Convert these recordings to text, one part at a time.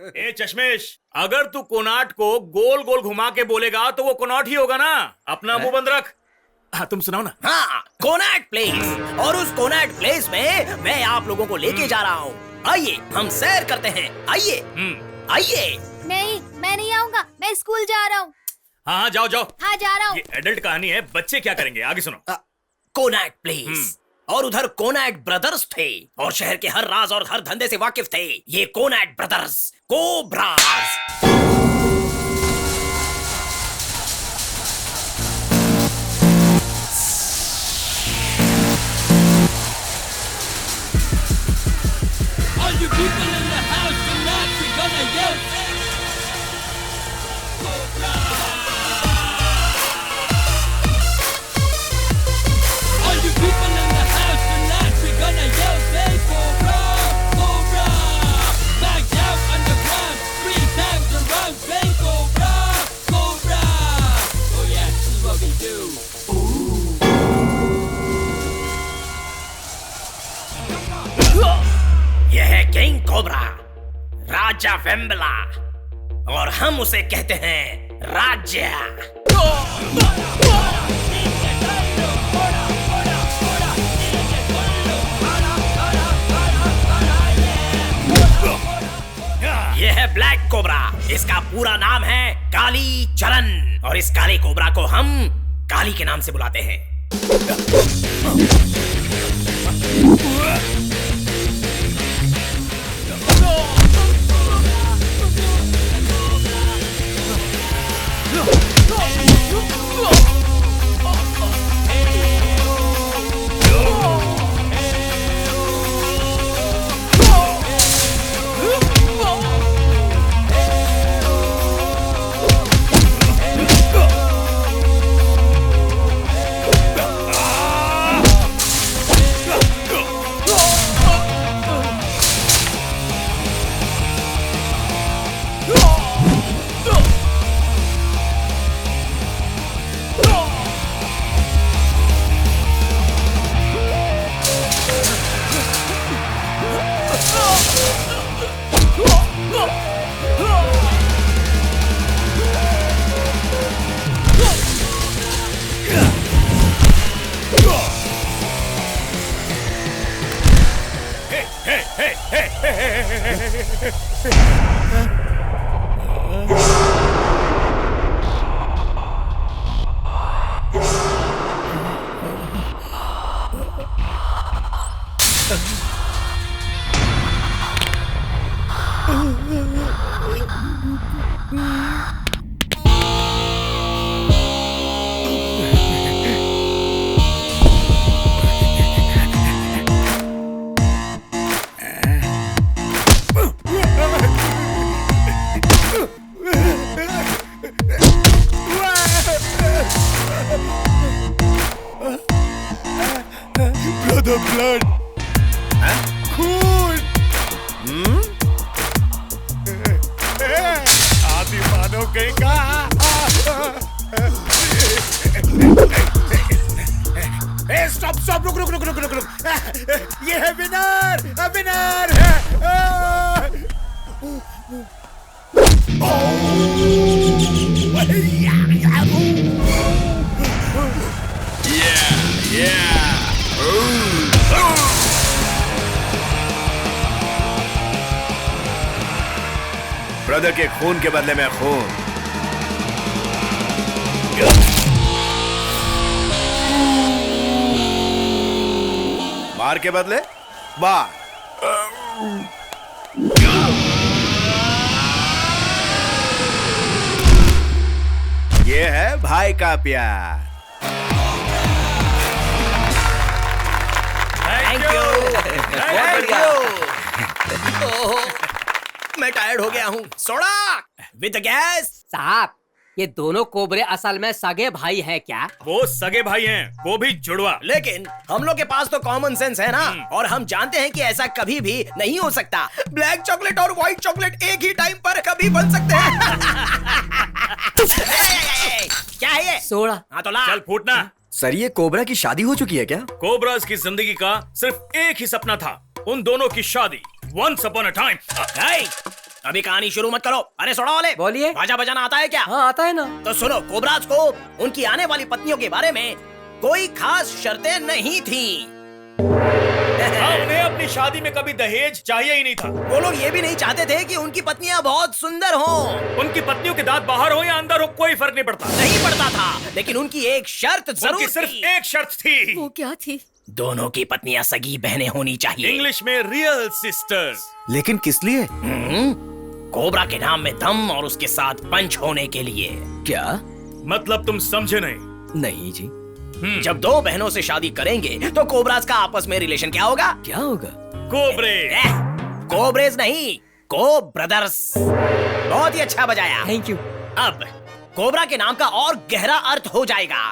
ए चश्मेश, अगर तू कोनाट को गोल गोल घुमा के बोलेगा तो वो कोनाट ही होगा ना। अपना मुंह बंद रख। हाँ, तुम सुनाओ ना। हाँ, कोनाट प्लेस। और उस कोनाट प्लेस में मैं आप लोगों को लेके जा रहा हूँ। आइए हम सैर करते हैं। आइए आइए। नहीं, मैं नहीं आऊंगा, मैं स्कूल जा रहा हूँ। हाँ जाओ जाओ। हाँ जा रहा हूँ। ये एडल्ट कहानी है, बच्चे क्या करेंगे आगे सुनो। कोनाट प्लेस और उधर कोनाट ब्रदर्स थे और शहर के हर राज और हर धंधे से वाकिफ थे। ये Connaught brothers cobras. All you people in the house tonight, we're gonna yell Cobra! All you people in the house tonight, we're gonna yell say Cobra! Cobra! Back down underground, 3 times around, say Cobra! Cobra! Oh yeah, this is what we do. यह है king cobra, राजा वेम्बला, और हम उसे कहते हैं राज्य। यह है ब्लैक कोबरा। इसका पूरा नाम है काली चरण और इस काले कोबरा को हम काली के नाम से बुलाते हैं। ब्लड खून। आदि मानव कहीं का। स्टॉप स्टॉप, रुक रुक रुक रुक रुक रुक। ये है विनर, विनर है। ब्रदर के खून के बदले में खून। मार के बदले मार। ये है भाई का प्यार। Thank you. मैं टायर्ड हो गया हूँ। Soda with gas. साहब, ये दोनों कोबरे असल में सगे भाई हैं क्या? वो सगे भाई हैं, वो भी जुड़वा। लेकिन हम लोग के पास तो कॉमन सेंस है ना, और हम जानते हैं कि ऐसा कभी भी नहीं हो सकता। ब्लैक चॉकलेट और व्हाइट चॉकलेट एक ही टाइम पर कभी बन सकते हैं। क्या है ये? सोडा। हाँ तो ला। चल फूटना। सर, ये कोबरा की शादी हो चुकी है क्या? कोबराज की जिंदगी का सिर्फ एक ही सपना था, उन दोनों की शादी। Once upon a time। अभी कहानी शुरू मत करो। अरे सोडा वाले, बोलिए। बाजा बजाना आता है क्या? हाँ आता है ना। तो सुनो, कोबराज को उनकी आने वाली पत्नियों के बारे में कोई खास शर्तें नहीं थी। हाँ, उन्हें अपनी शादी में कभी दहेज चाहिए ही नहीं था। वो लोग ये भी नहीं चाहते थे कि उनकी पत्नियां बहुत सुंदर हों। उनकी पत्नियों के दांत बाहर हो या अंदर हो कोई फर्क नहीं पड़ता। नहीं पड़ता था, लेकिन उनकी एक शर्त उनकी जरूर सिर्फ थी। एक शर्त थी, वो क्या थी? दोनों की पत्नियां सगी बहनें होनी चाहिए। इंग्लिश में रियल सिस्टर्स। लेकिन किस लिए? कोबरा के नाम में दम और उसके साथ पंच होने के लिए। क्या? मतलब तुम समझे नहीं। नहीं जी। जब दो बहनों से शादी करेंगे तो कोबराज का आपस में रिलेशन क्या होगा? क्या होगा? कोबरे। कोबरेज नहीं, को ब्रदर्स। बहुत ही अच्छा बजाया। Thank you. अब कोबरा के नाम का और गहरा अर्थ हो जाएगा,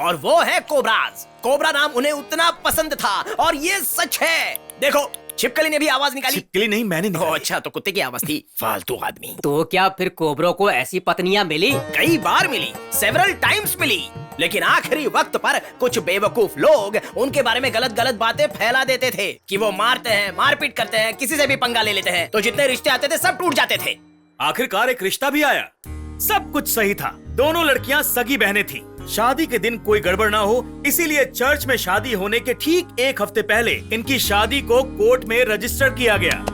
और वो है कोबराज। कोबरा नाम उन्हें उतना पसंद था, और ये सच है। देखो, छिपकली ने भी आवाज निकाली। छिपकली नहीं, मैंने ओह, अच्छा, तो कुत्ते की आवाज थी। फालतू आदमी। तो क्या फिर कोबरों को ऐसी पत्नियां मिली? कई बार मिली, सेवरल टाइम्स मिली, लेकिन आखिरी वक्त पर कुछ बेवकूफ लोग उनके बारे में गलत गलत बातें फैला देते थे कि वो मारते हैं, मारपीट करते हैं, किसी से भी पंगा ले लेते हैं। तो जितने रिश्ते आते थे सब टूट जाते थे। आखिरकार एक रिश्ता भी आया। सब कुछ सही था, दोनों लड़कियां सगी बहनें थीं। शादी के दिन कोई गड़बड़ ना हो, इसीलिए चर्च में शादी होने के ठीक एक हफ्ते पहले इनकी शादी को कोर्ट में रजिस्टर किया गया।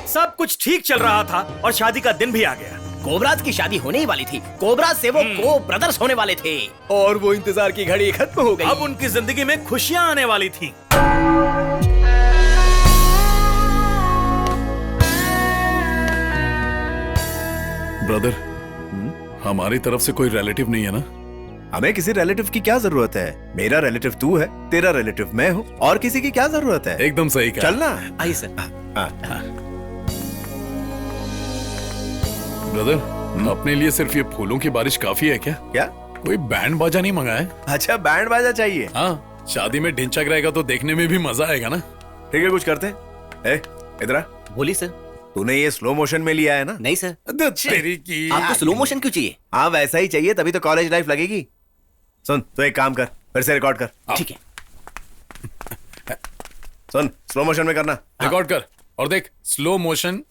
सब कुछ ठीक चल रहा था और शादी का दिन भी आ गया। कोबराज की शादी होने ही वाली थी। कोबराज से वो को ब्रदर्स होने वाले थे, और वो इंतजार की घड़ी खत्म हो गई। अब उनकी जिंदगी में खुशियां आने वाली थी। ब्रदर, हमारी तरफ से कोई रिलेटिव नहीं है ना? हमें किसी रिलेटिव की क्या जरूरत है? मेरा रिलेटिव तू है, तेरा रिलेटिव मैं हूँ, और किसी की क्या जरूरत है? एकदम सही कहा। चलना। आई सर। ब्रदर, अपने लिए सिर्फ ये फूलों की बारिश काफी है क्या? क्या? कोई बैंड बाजा नहीं मंगाया? अच्छा, बैंड बाजा चाहिए। हाँ, शादी में ढिंचक रहेगा तो देखने में भी मजा आएगा ना। ठीक है, कुछ करते हैं। इधर आ। बोलिए सर। तूने ये स्लो मोशन में लिया है ना? नहीं सर। तेरी की। आपको स्लो मोशन क्यों चाहिए? हाँ, वैसा ही चाहिए, तभी तो कॉलेज लाइफ लगेगी। सुन, तो एक काम कर, फिर से रिकॉर्ड कर। ठीक है। सुन, स्लो मोशन में करना। रिकॉर्ड कर और देख, स्लो मोशन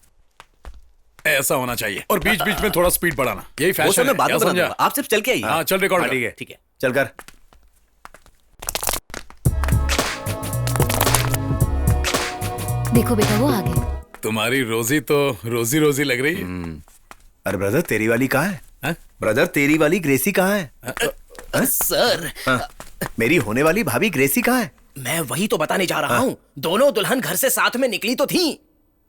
ऐसा होना चाहिए और बीच बीच में थोड़ा स्पीड बढ़ाना। यही वो सब फैशन मैं है, बाद क्या में बता समझा? दूंगा। आप सिर्फ चल के आइए। हाँ, चल रिकॉर्ड हाँ, कर। ठीक है, ठीक है। चल कर। देखो बेटा, वो आ गए। तुम्हारी रोजी तो रोजी रोजी लग रही है। अरे ब्रदर, तेरी वाली कहाँ है? हाँ? ब्रदर, तेरी वाली ग्रेसी कहाँ है? सर, हाँ, मेरी होने वाली भाभी ग्रेसी कहाँ है? मैं वही तो बताने जा रहा हूँ। दोनों दुल्हन घर से साथ में निकली तो थी।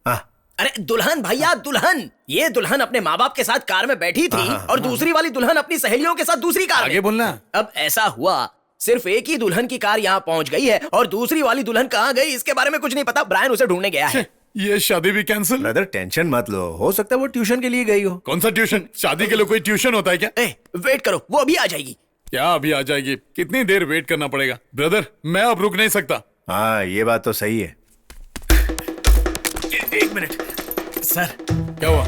हाँ, अरे दुल्हन भैया, दुल्हन। ये दुल्हन अपने माँ बाप के साथ कार में बैठी थी, और दूसरी वाली दुल्हन अपनी सहेलियों के साथ दूसरी कार आगे में। बोलना। अब ऐसा हुआ, सिर्फ एक ही दुल्हन की कार यहाँ पहुँच गई है, और दूसरी वाली दुल्हन कहाँ गई इसके बारे में कुछ नहीं पता। ब्रायन उसे ढूंढने गया है। ये शादी भी कैंसिल? ब्रदर टेंशन मत लो, हो सकता है वो ट्यूशन के लिए गई हो। कौन सा ट्यूशन? शादी के लिए कोई ट्यूशन होता है क्या? वेट करो, वो अभी आ जाएगी। क्या अभी आ जाएगी? कितनी देर वेट करना पड़ेगा? ब्रदर, मैं अब रुक नहीं सकता। हाँ, ये बात तो सही है। एक मिनट सर, क्या हुआ?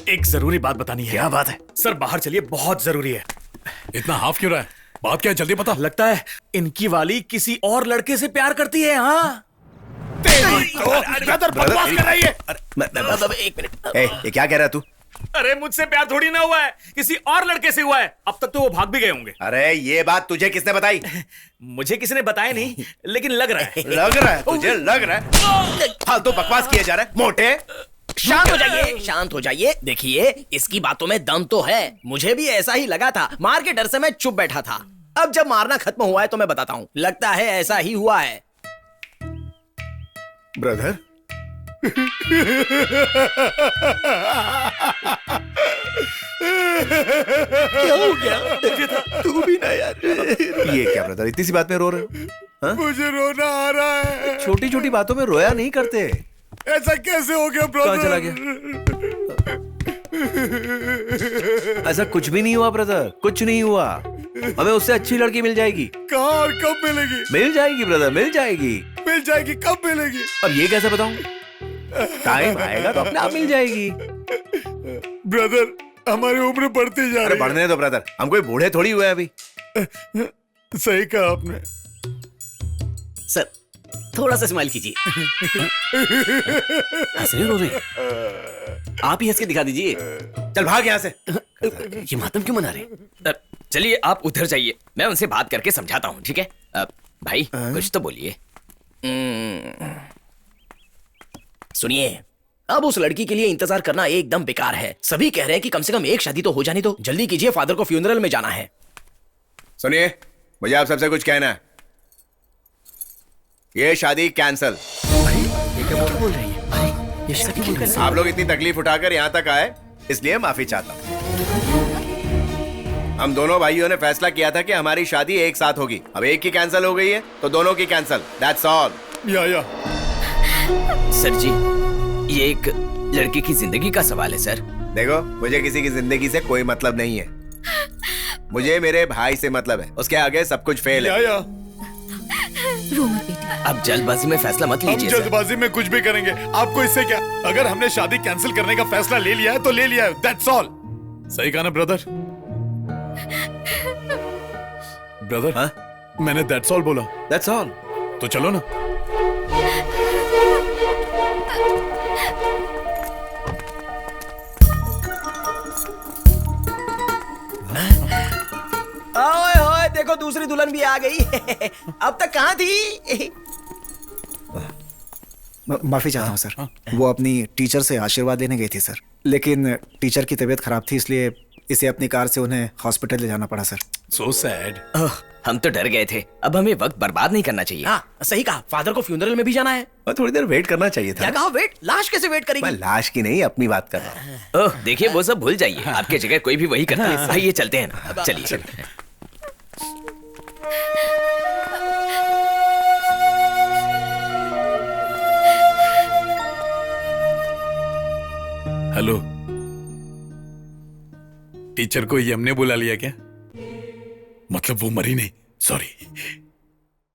एक जरूरी बात बतानी है। क्या बात है? सर बाहर चलिए, बहुत जरूरी है। इतना हाफ क्यों रहा है? बात क्या है, जल्दी बता। लगता है इनकी वाली किसी और लड़के से प्यार करती है। हाँ, ब्रदर, बकवास कर रही है। एक मिनट। ये क्या कह रहा है तू? अरे मुझसे प्यार थोड़ी ना हुआ है, किसी और लड़के से हुआ है। अब तक तो वो भाग भी गए होंगे। अरे ये बात तुझे किसने बताई? मुझे किसी ने बताया नहीं, लेकिन लग रहा है। लग रहा है तुझे? लग रहा है? फालतू बकवास किया जा रहा है, मोटे। शांत हो जाइए, शांत हो जाइए। देखिए, इसकी बातों में दम तो है। मुझे भी ऐसा ही लगा था। मार के डर से मैं चुप बैठा था। अब जब मारना खत्म हुआ है तो मैं बताता हूँ। लगता है ऐसा ही हुआ है। ब्रदर, क्या हो गया? तू भी ना यार। ये क्या ब्रदर, इतनी सी बात में रो रहे हो? हाँ? मुझे रोना आ रहा है। छोटी छोटी बातों में रोया नहीं करते। ऐसा कैसे हो गया ब्रदर? कहाँ चला गया? ऐसा कुछ भी नहीं हुआ ब्रदर, कुछ नहीं हुआ। हमें उससे अच्छी लड़की मिल जाएगी। कहाँ और कब मिलेगी? मिल जाएगी ब्रदर, मिल जाएगी। मिल जाएगी, कब मिलेगी? अब ये कैसे बताऊं? टाइम आएगा तो अपने आप मिल जाएगी। ब्रदर, हमारी उम्र बढ़ती जा अरे रही है। बढ़ने दो ब्रदर, हम कोई बूढ़े थोड़ी हुए अभी। सही कहा आपने। सर, थोड़ा सा स्माइल कीजिए। हंस रहे रो रहे? आप ही हंस के दिखा दीजिए। चल भाग यहाँ से। ये मातम क्यों मना रहे? चलिए आप उधर जाइए, मैं उनसे बात करके समझाता हूँ, ठीक है? भाई कुछ तो बोलिए। सुनिए, अब उस लड़की के लिए इंतजार करना एकदम बेकार है। सभी कह रहे हैं कि कम से कम एक शादी तो हो जाने दो। जल्दी कीजिए, फादर को फ्यूनरल में जाना है। सुनिए, मुझे आप सबसे कुछ कहना है। ये शादी कैंसल। बोल रही है? अरे ये शादी क्यों कैंसिल? आप लोग इतनी तकलीफ उठाकर यहाँ तक आए, इसलिए माफी चाहता हूँ। हम दोनों भाइयों ने फैसला किया था कि हमारी शादी एक साथ होगी। अब एक की कैंसिल हो गई है तो दोनों की कैंसिल। That's all. या सर जी, ये एक लड़की की जिंदगी का सवाल है सर। देखो, मुझे किसी की जिंदगी से कोई मतलब नहीं है। मुझे मेरे भाई से मतलब है। उसके आगे सब कुछ फेल है। या रो मत बेटा। अब जल्दबाजी में फैसला मत हम लीजिए सर। जल्दबाजी में कुछ भी करेंगे, आपको इससे क्या? अगर हमने शादी कैंसिल करने का फैसला ले लिया है तो ले लिया है, दैट्स ऑल। सही कहा ना ब्रदर? ब्रदर, हाँ? मैंने दैट्स ऑल बोला। That's all. तो चलो ना। ओए होए, देखो दूसरी दुल्हन भी आ गई। अब तक कहाँ थी? माफी चाहता हूँ सर। वो अपनी टीचर से आशीर्वाद लेने गई थी सर, लेकिन टीचर की तबीयत खराब थी, इसलिए इसे अपनी कार से उन्हें हॉस्पिटल ले जाना पड़ा सर। So sad. हम तो डर गए थे। अब हमें वक्त बर्बाद नहीं करना चाहिए। हाँ सही कहा, फादर को फ्यूनरल में भी जाना है। और थोड़ी देर वेट करना चाहिए था। क्या कहा वेट? लाश कैसे वेट करेगी? मैं लाश की नहीं, अपनी बात कर रहा हूँ। ओह देखिए, वो सब भूल जाइए। आपके जगह कोई भी वही करता है। आइए चलते हैं ना। चलिए। हेलो, टीचर को ये हमने बुला लिया क्या? मतलब वो मरी नहीं, सॉरी।